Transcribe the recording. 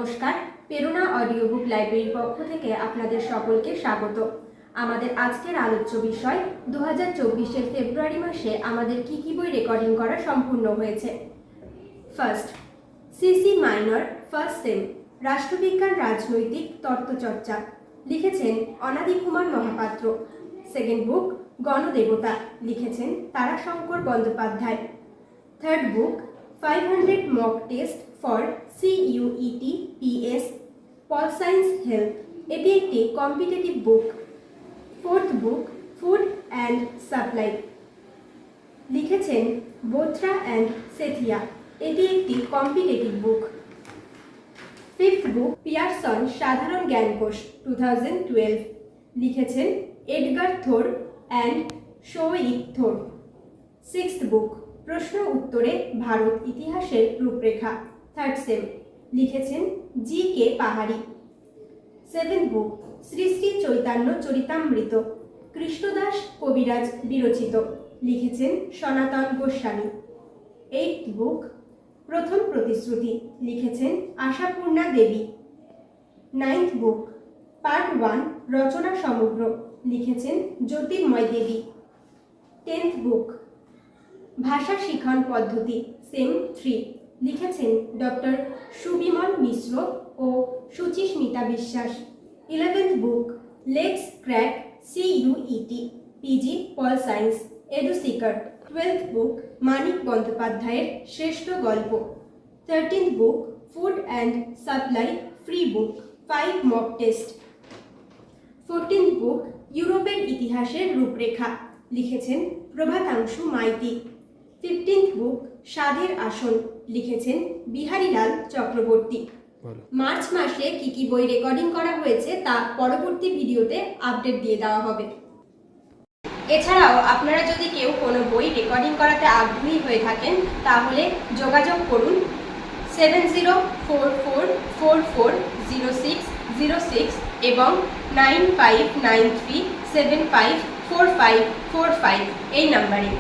নমস্কার, প্রেরণা audio book লাইব্রেরির পক্ষ থেকে আপনাদের সকলকে স্বাগত। আমাদের আজকের আলোচ্য বিষয় 2024-এর ফেব্রুয়ারি মাসে আমাদের কি কি বই রেকর্ডিং করা সম্পূর্ণ হয়েছে। First, CC minor first same, রাষ্ট্রবিজ্ঞান রাজনৈতিক তত্ত্বচর্চা, লিখেছেন অনাদি কুমার মহাপাত্র। সেকেন্ড বুক গণদেবতা, লিখেছেন Tarashankar Bandyopadhyay. Third book 500 mock test for CUET PS pol science health, এটি একটি competitive book. Fourth book food and supply, লিখেছেন বোথরা অ্যান্ড সেথিয়া, এটি একটি কম্পিটিটিভ বুক। ফিফথ বুক পিয়ারসন সাধারণ জ্ঞানকোষ 2012, লিখেছেন এডগার থোর অ্যান্ড শোয়িক থোর। সিক্সথ বুক প্রশ্ন উত্তরে ভারত ইতিহাসের রূপরেখা, থার্ড সেম, লিখেছেন GK পাহাড়ি। সেভেন্থ বুক শ্রী শ্রী চৈতন্য চরিতামৃত, কৃষ্ণদাস কবিরাজ বিরচিত, লিখেছেন সনাতন গোস্বামী। এইথ বুক প্রথম প্রতিশ্রুতি, লিখেছেন আশাপূর্ণা দেবী। নাইন্থ বুক পার্ট 1 রচনা সমগ্র, লিখেছেন জ্যোতির্ময় দেবী। টেন্থ বুক ভাষা শিখন পদ্ধতি সেম 3, লিখেছেন ডক্টর সুবিমল মিশ্র ও Suchismita Biswas. 11th book let's crack CUET PG pol science এডুসিকার। 12th বুক মানিক বন্দ্যোপাধ্যায়ের শ্রেষ্ঠ গল্প। 13th book food and supply free book 5 mock test. 14th book ইউরোপের ইতিহাসের রূপরেখা, লিখেছেন প্রভাতাংশু মাইতি। 15th বুক স্বাদের আসন, লিখেছেন বিহারীলাল চক্রবর্তী। মার্চ মাসে কি কি বই রেকর্ডিং করা হয়েছে তা পরবর্তী ভিডিওতে আপডেট দিয়ে দেওয়া হবে। এছাড়াও আপনারা যদি কেউ কোনো বই রেকর্ডিং করাতে আগ্রহী হয়ে থাকেন তাহলে যোগাযোগ করুন 7044440606 এবং 9593754545 এই নাম্বারে।